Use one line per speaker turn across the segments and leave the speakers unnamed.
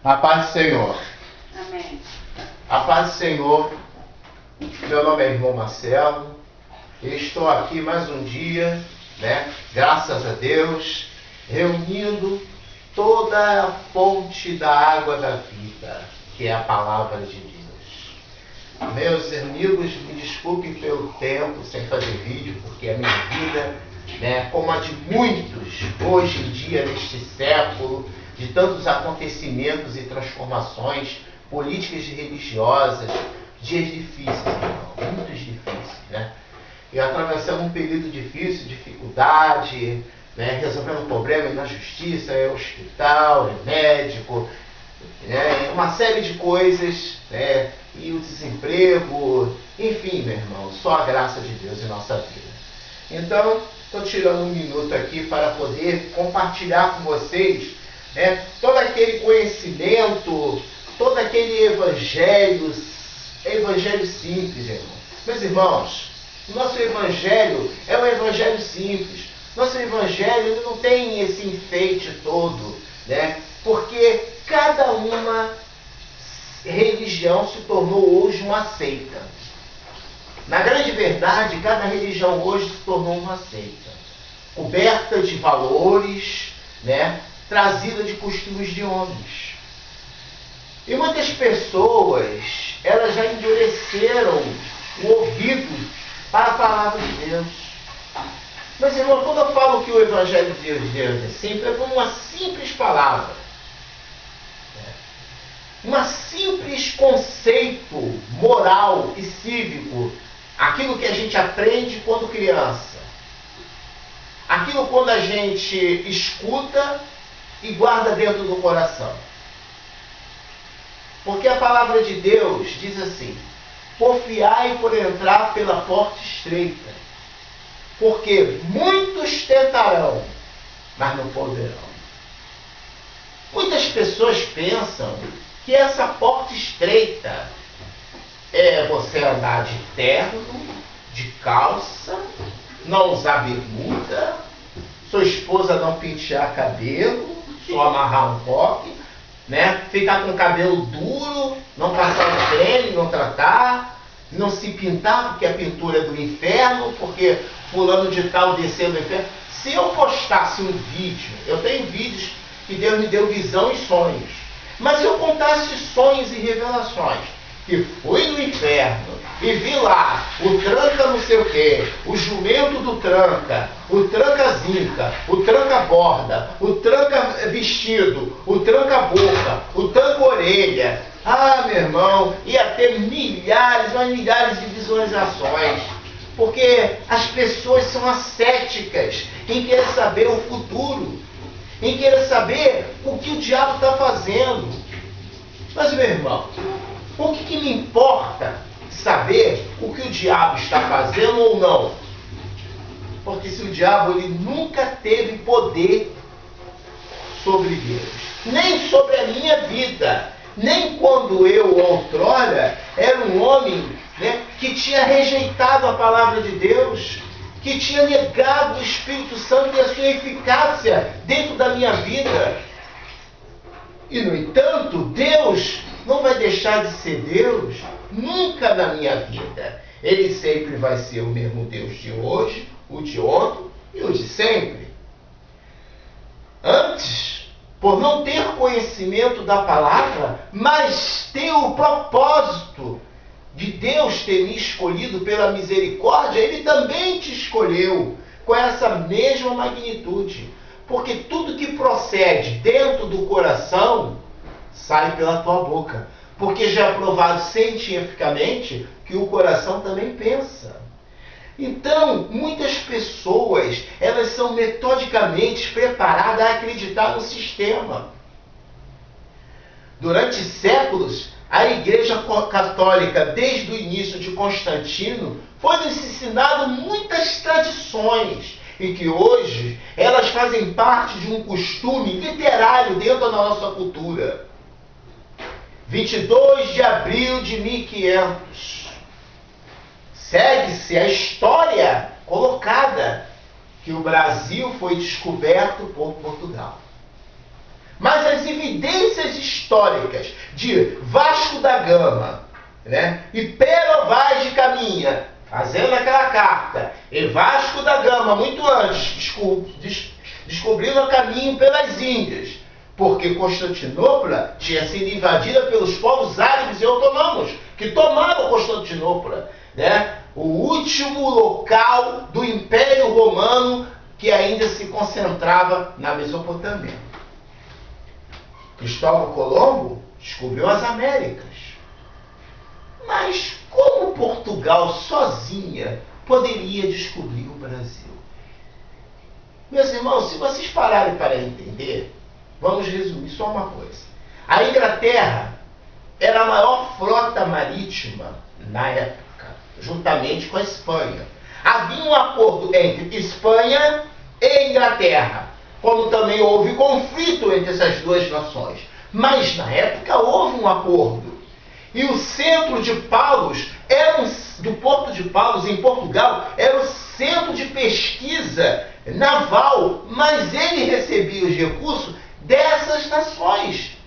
A paz do Senhor.
Amém.
A paz do Senhor. Meu nome é irmão Marcelo. Eu estou aqui mais um dia, graças a Deus, reunindo toda a fonte da água da vida, que é a palavra de Deus. Meus amigos, me desculpem pelo tempo sem fazer vídeo, porque a minha vida, como a de muitos hoje em dia, neste século, de tantos acontecimentos e transformações políticas e religiosas, dias difíceis, irmão, muitos difíceis, E atravessando um período difícil, dificuldade, resolvendo problemas na justiça, hospital, médico, uma série de coisas, e o desemprego, enfim, meu irmão, só a graça de Deus em nossa vida. Então, estou tirando um minuto aqui para poder compartilhar com vocês todo aquele conhecimento, todo aquele evangelho simples, irmão. Meus irmãos, o nosso evangelho é um evangelho simples. Nosso evangelho ele não tem esse enfeite todo, porque cada uma religião se tornou hoje uma seita. Na grande verdade, cada religião hoje se tornou uma seita, coberta de valores, trazida de costumes de homens. E muitas pessoas, elas já endureceram o ouvido para a palavra de Deus. Mas, irmão, quando eu falo que o Evangelho de Deus é simples, é como uma simples palavra. Um simples conceito moral e cívico. Aquilo que a gente aprende quando criança. Aquilo quando a gente escuta e guarda dentro do coração. Porque a palavra de Deus diz assim: porfiai por entrar pela porta estreita, porque muitos tentarão, mas não poderão. Muitas pessoas pensam que essa porta estreita é você andar de terno, de calça, não usar bermuda, sua esposa não pentear cabelo, só amarrar um coque, ficar com o cabelo duro, não passar o creme, não tratar, não se pintar, porque a pintura é do inferno, porque fulano de tal desceu do inferno. Se eu postasse um vídeo, eu tenho vídeos que Deus me deu visão e sonhos, mas se eu contasse sonhos e revelações, que fui no inferno e vi lá o tranca não sei o quê, o jumento do tranca, o tranca zinca, o tranca borda, o tranca vestido, o tranca boca, o tranca orelha. Ah, meu irmão, ia ter milhares de visualizações. Porque as pessoas são ascéticas em querer saber o futuro, em querer saber o que o diabo está fazendo. Mas, meu irmão, o que me importa saber o que o diabo está fazendo ou não? Porque se o diabo ele nunca teve poder sobre Deus, nem sobre a minha vida, nem quando eu, outrora, era um homem que tinha rejeitado a palavra de Deus, que tinha negado o Espírito Santo e a sua eficácia dentro da minha vida. E, no entanto, Deus não vai deixar de ser Deus nunca na minha vida. Ele sempre vai ser o mesmo Deus de hoje, o de ontem e o de sempre. Antes, por não ter conhecimento da palavra, mas ter o propósito de Deus ter me escolhido pela misericórdia, Ele também te escolheu com essa mesma magnitude. Porque tudo que procede dentro do coração sai pela tua boca. Porque já é provado cientificamente que o coração também pensa. Então, muitas pessoas, elas são metodicamente preparadas a acreditar no sistema. Durante séculos, a Igreja Católica, desde o início de Constantino, foi nos ensinado muitas tradições, e que hoje elas fazem parte de um costume literário dentro da nossa cultura. 22 de abril de 1500. Segue-se a história colocada que o Brasil foi descoberto por Portugal. Mas as evidências históricas de Vasco da Gama, né, e Pero Vaz de Caminha, fazendo aquela carta, e Vasco da Gama, muito antes, descobrindo o caminho pelas Índias, porque Constantinopla tinha sido invadida pelos povos árabes e otomanos, que tomaram Constantinopla, né? O último local do Império Romano que ainda se concentrava na Mesopotâmia. Cristóvão Colombo descobriu as Américas. Mas como Portugal sozinha poderia descobrir o Brasil? Meus irmãos, se vocês pararem para entender, vamos resumir só uma coisa. A Inglaterra era a maior frota marítima na época, juntamente com a Espanha. Havia um acordo entre Espanha e Inglaterra, como também houve conflito entre essas duas nações. Mas na época houve um acordo. E o centro de Palos, do Porto de Palos, em Portugal, era o centro de pesquisa naval, mas ele recebia os recursos dessas nações.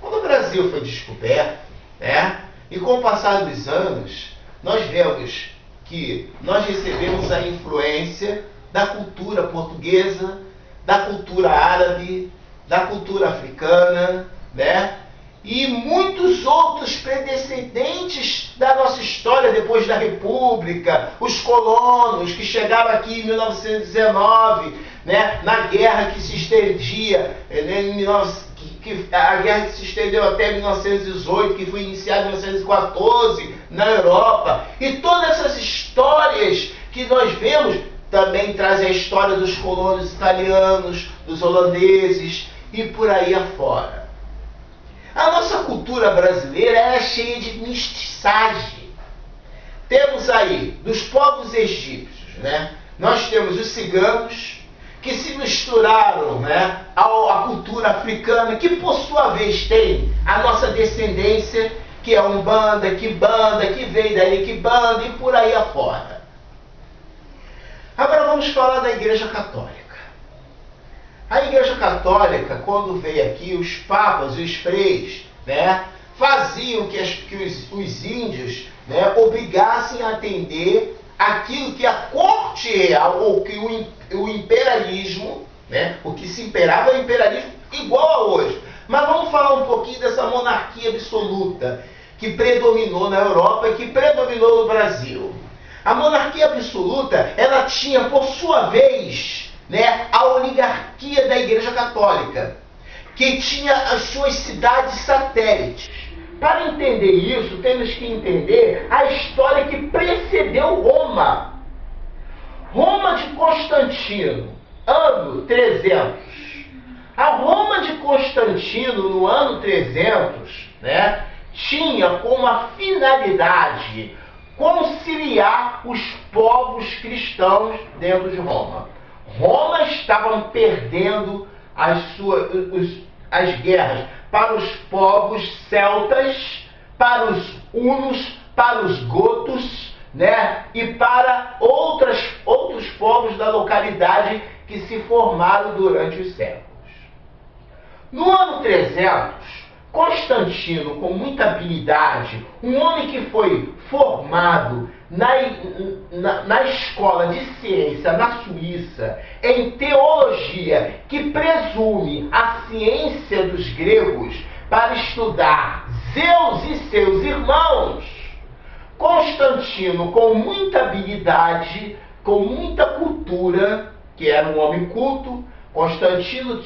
Quando o Brasil foi descoberto, né, e com o passar dos anos, nós vemos que nós recebemos a influência da cultura portuguesa, da cultura árabe, da cultura africana, né, e muitos outros predecedentes da nossa história depois da República, os colonos que chegaram aqui em 1919, né, na guerra que se estendia, a guerra que se estendeu até 1918, que foi iniciada em 1914 na Europa. E todas essas histórias que nós vemos também trazem a história dos colonos italianos, dos holandeses e por aí afora. A nossa cultura brasileira é cheia de mistiçagem. Temos aí, dos povos egípcios, né? Nós temos os ciganos, que se misturaram, né, à cultura africana, que por sua vez tem a nossa descendência, que é Umbanda, Quimbanda, que vem daí Quimbanda e por aí afora. Agora vamos falar da Igreja Católica. A Igreja Católica, quando veio aqui, os papas e os freis, né, faziam que os índios, né, obrigassem a atender aquilo que a corte real, ou que o imperialismo, né, o que se imperava é o imperialismo igual a hoje. Mas vamos falar um pouquinho dessa monarquia absoluta que predominou na Europa e que predominou no Brasil. A monarquia absoluta, ela tinha, por sua vez, né, a oligarquia da Igreja Católica, que tinha as suas cidades satélites. Para entender isso, temos que entender a história que precedeu Roma. Roma de Constantino, ano 300. A Roma de Constantino, no ano 300, né, tinha como a finalidade conciliar os povos cristãos dentro de Roma. Roma estava perdendo as guerras para os povos celtas, para os hunos, para os gotos, né, e para outros povos da localidade que se formaram durante os séculos. No ano 300, Constantino, com muita habilidade, um homem que foi formado na escola de ciência na Suíça, em teologia, que presume a ciência dos gregos para estudar Zeus e seus irmãos. Constantino, com muita habilidade, com muita cultura, que era um homem culto, Constantino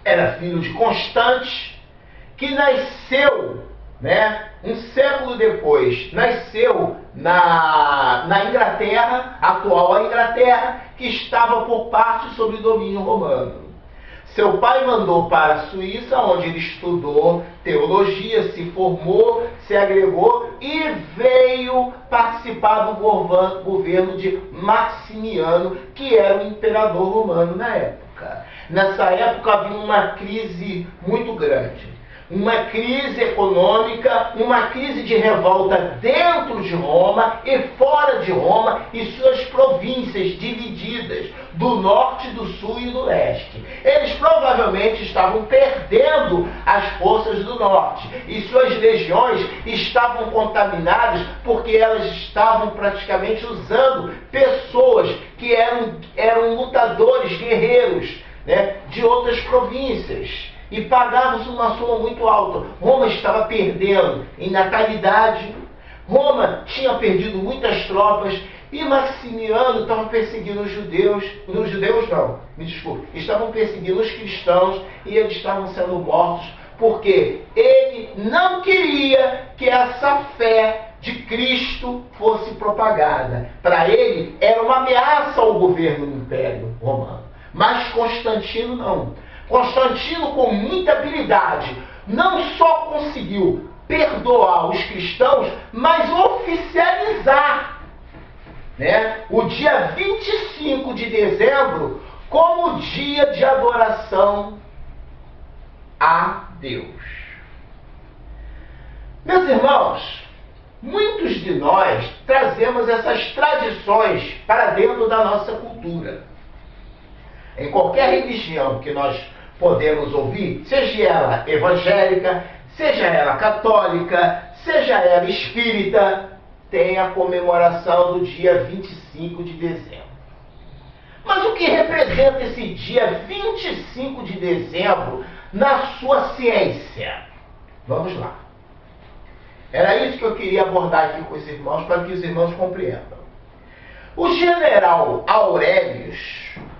era filho de Constante, que nasceu, né, um século depois, nasceu na Inglaterra, atual Inglaterra, que estava por parte sob domínio romano. Seu pai mandou para a Suíça, onde ele estudou teologia, se formou, se agregou e veio participar do governo de Maximiano, que era o imperador romano na época. Nessa época havia uma crise muito grande. uma crise econômica, uma crise de revolta dentro de Roma e fora de Roma e suas províncias divididas do norte, do sul e do leste. Eles provavelmente estavam perdendo as forças do norte e suas legiões estavam contaminadas porque elas estavam praticamente usando pessoas que eram lutadores, guerreiros, né, de outras províncias. E pagava-se uma soma muito alta. Roma estava perdendo em natalidade. Roma tinha perdido muitas tropas. E Maximiano estava perseguindo os judeus. Os judeus não, me desculpe. Estavam perseguindo os cristãos e eles estavam sendo mortos. Porque ele não queria que essa fé de Cristo fosse propagada. Para ele era uma ameaça ao governo do Império Romano. Mas Constantino não. Constantino, com muita habilidade, não só conseguiu perdoar os cristãos, mas oficializar, né, o dia 25 de dezembro como dia de adoração a Deus. Meus irmãos, muitos de nós trazemos essas tradições para dentro da nossa cultura. Em qualquer religião que nós podemos ouvir, seja ela evangélica, seja ela católica, seja ela espírita, tem a comemoração do dia 25 de dezembro. Mas o que representa esse dia 25 de dezembro na sua ciência? Vamos lá. Era isso que eu queria abordar aqui com os irmãos, para que os irmãos compreendam. O general Aurelius,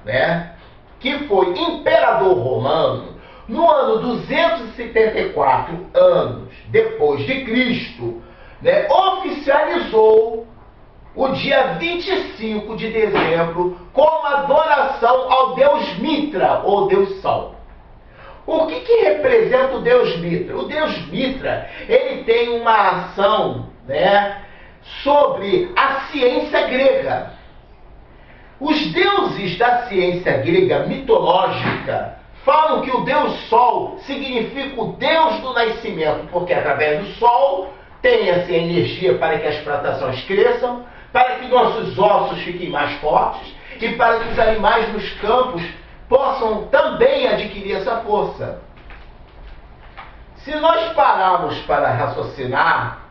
né, que foi imperador romano, no ano 274 anos depois de Cristo, né, oficializou o dia 25 de dezembro como adoração ao deus Mitra, ou deus Sol. O que representa o deus Mitra? O deus Mitra, ele tem uma ação, né, sobre a ciência grega. Os deuses da ciência grega mitológica falam que o deus Sol significa o deus do nascimento, porque através do Sol tem-se energia para que as plantações cresçam, para que nossos ossos fiquem mais fortes e para que os animais nos campos possam também adquirir essa força. Se nós pararmos para raciocinar,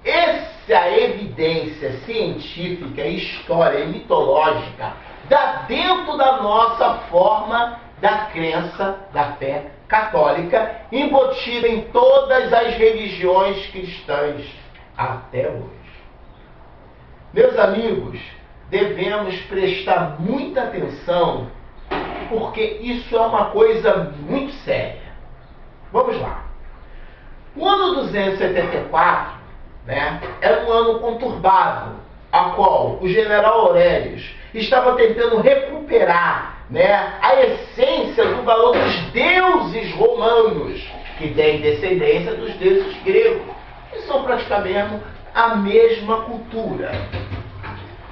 essa evidência científica, história e mitológica dá dentro da nossa forma da crença, da fé católica, embutida em todas as religiões cristãs até hoje. Meus amigos, devemos prestar muita atenção, porque isso é uma coisa muito séria. Vamos lá. O ano 274, né, era um ano conturbado, a qual o general Aurelius estava tentando recuperar, né, a essência do valor dos deuses romanos, que têm descendência dos deuses gregos, que são praticamente a mesma cultura.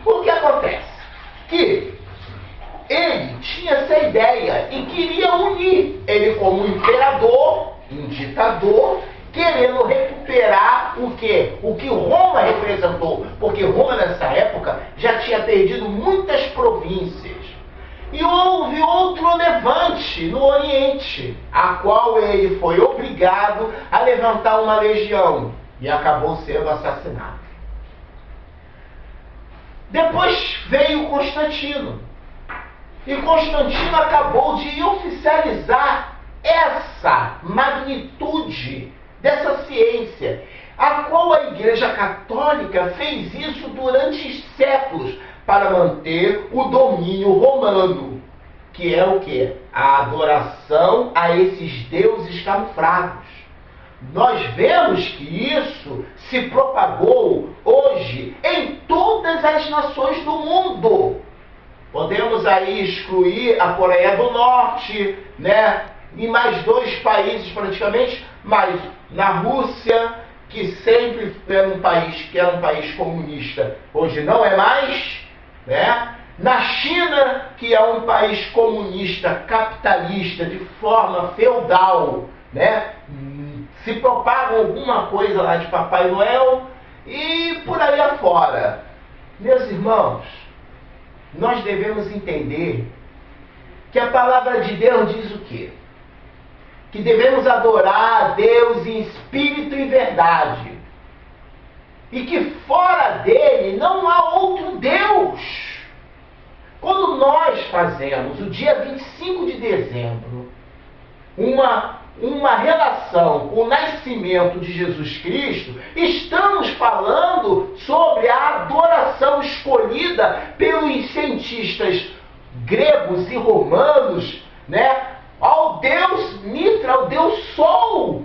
O que acontece? Que ele tinha essa ideia e queria unir ele como imperador, um ditador, querendo recuperar o quê? O que Roma representou. Porque Roma, nessa época, já tinha perdido muitas províncias. E houve outro levante no Oriente, a qual ele foi obrigado a levantar uma legião e acabou sendo assassinado. Depois veio Constantino. E Constantino acabou de oficializar essa magnitude dessa ciência, a qual a Igreja Católica fez isso durante séculos para manter o domínio romano, que é o quê? A adoração a esses deuses camuflados. Nós vemos que isso se propagou hoje em todas as nações do mundo. Podemos aí excluir a Coreia do Norte, né? E mais 2 países praticamente, mas na Rússia, que sempre era um país comunista, hoje não é mais, né? Na China, que é um país comunista, capitalista, de forma feudal, né? se propagam alguma coisa lá de Papai Noel e por aí afora. Meus irmãos, nós devemos entender que a palavra de Deus diz o quê? Que devemos adorar a Deus em espírito e verdade. E que fora dele não há outro Deus. Quando nós fazemos, o dia 25 de dezembro, uma relação com o nascimento de Jesus Cristo, estamos falando sobre a adoração escolhida pelos cientistas gregos e romanos, né, ao Deus Mitra, ao Deus Sol.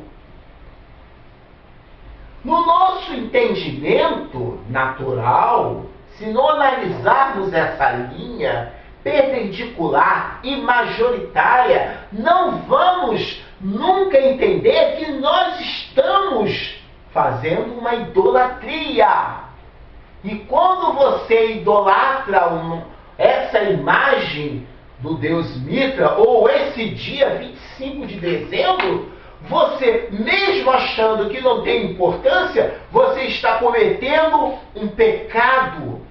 No nosso entendimento natural, se não analisarmos essa linha perpendicular e majoritária, não vamos nunca entender que nós estamos fazendo uma idolatria. E quando você idolatra essa imagem do Deus Mitra, ou esse dia 25 de dezembro, você, mesmo achando que não tem importância, você está cometendo um pecado.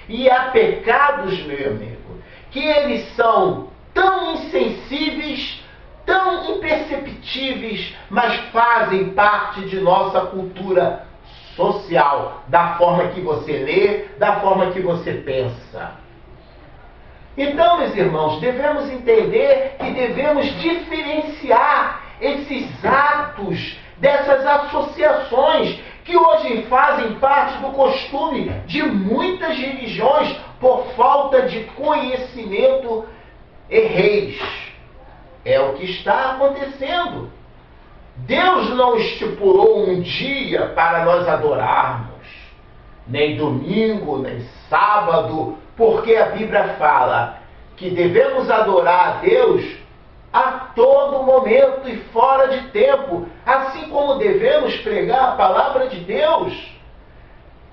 E há pecados, meu amigo, que eles são tão insensíveis, tão imperceptíveis, mas fazem parte de nossa cultura social, da forma que você lê, da forma que você pensa. Então, meus irmãos, devemos entender que devemos diferenciar esses atos, dessas associações que hoje fazem parte do costume de muitas religiões por falta de conhecimento e reis. É o que está acontecendo. Deus não estipulou um dia para nós adorarmos, nem domingo, nem sábado, porque a Bíblia fala que devemos adorar a Deus a todo momento e fora de tempo, assim como devemos pregar a palavra de Deus.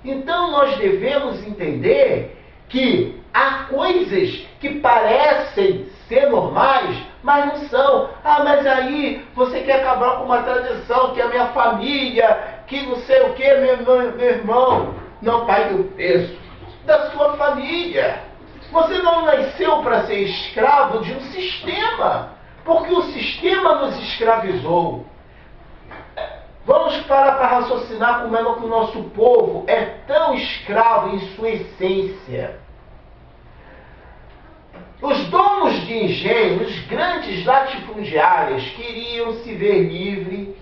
Então nós devemos entender que há coisas que parecem ser normais, mas não são. Ah, mas aí você quer acabar com uma tradição, que é a minha família, que não sei o que, meu irmão. Não pague o preço da sua família. Você não nasceu para ser escravo de um sistema, porque o sistema nos escravizou. Vamos parar para raciocinar como é que o nosso povo é tão escravo em sua essência. Os donos de engenhos, grandes latifundiários, queriam se ver livre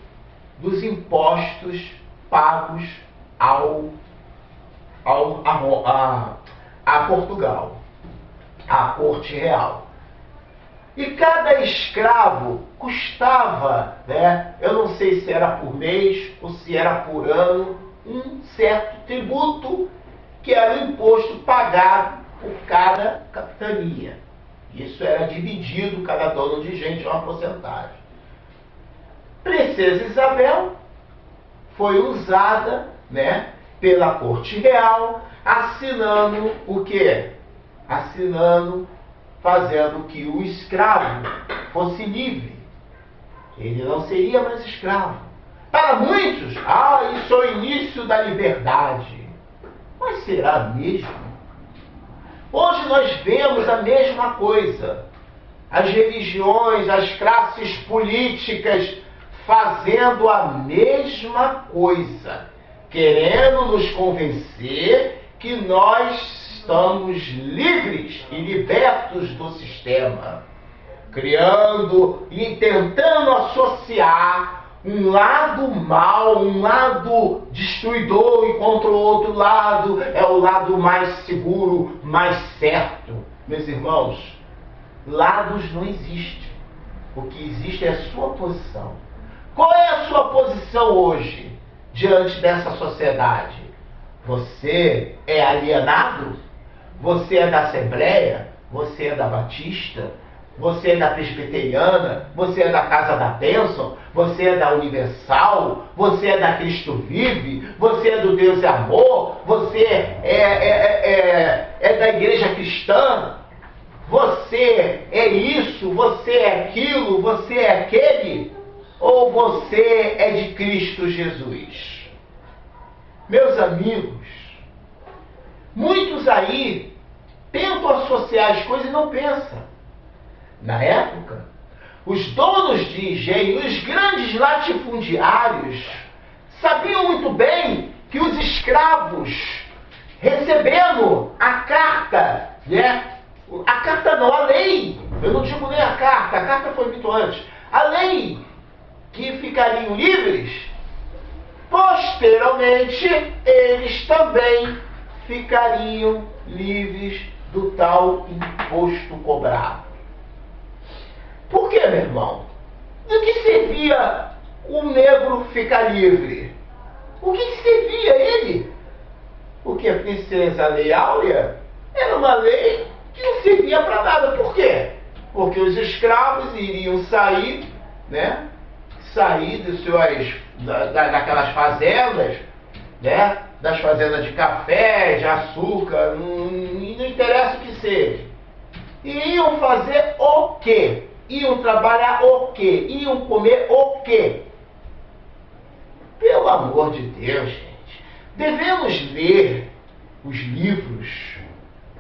dos impostos pagos a Portugal, à corte real. E cada escravo custava, né, eu não sei se era por mês ou se era por ano, um certo tributo, que era o imposto pagado por cada capitania. Isso era dividido, cada dono de gente, uma porcentagem. Princesa Isabel foi usada, né, pela corte real, assinando o quê? Fazendo que o escravo fosse livre. Ele não seria mais escravo. Para muitos, isso é o início da liberdade. Mas será mesmo? Hoje nós vemos a mesma coisa. As religiões, as classes políticas fazendo a mesma coisa, querendo nos convencer que nós estamos livres e libertos do sistema, criando e tentando associar um lado mal, um lado destruidor, enquanto o outro lado é o lado mais seguro, mais certo. Meus irmãos, lados não existem. O que existe é a sua posição. Qual é a sua posição hoje diante dessa sociedade? Você é alienado? Você é da Assembleia? Você é da Batista? Você é da Presbiteriana? Você é da Casa da Bênção? Você é da Universal? Você é da Cristo Vive? Você é do Deus e Amor? Você é da Igreja Cristã? Você é isso? Você é aquilo? Você é aquele? ou você é de Cristo Jesus? Meus amigos, muitos aí tentam associar as coisas e não pensam. Na época, os donos de engenho, os grandes latifundiários, sabiam muito bem que os escravos, recebendo a carta, né? A carta não, a lei, eu não digo nem a carta foi muito antes, a lei que ficariam livres, posteriormente eles também ficariam livres do tal imposto cobrado. Por que, meu irmão? Do que servia o negro ficar livre? O que servia ele? Porque a princesa Lei Áurea era uma lei que não servia para nada. Por quê? Porque os escravos iriam sair, né? Sair daquelas fazendas, né? Das fazendas de café, de açúcar, não interessa o que seja. E iam fazer o quê? Iam trabalhar o quê? Iam comer o quê? Pelo amor de Deus, gente. Devemos ler os livros,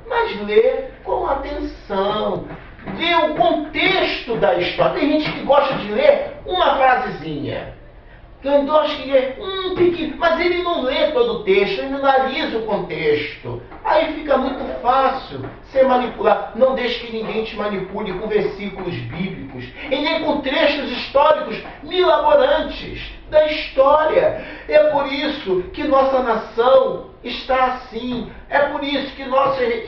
mas ler com atenção. Ver o contexto da história. Tem gente que gosta de ler uma frasezinha. Tem gosta de ler pequeno, mas ele não lê todo o texto, ele não analisa o contexto. Aí fica muito fácil ser manipulado. Não deixe que ninguém te manipule com versículos bíblicos e nem com trechos históricos milaborantes da história. É por isso que nossa nação está assim. É por isso que nossa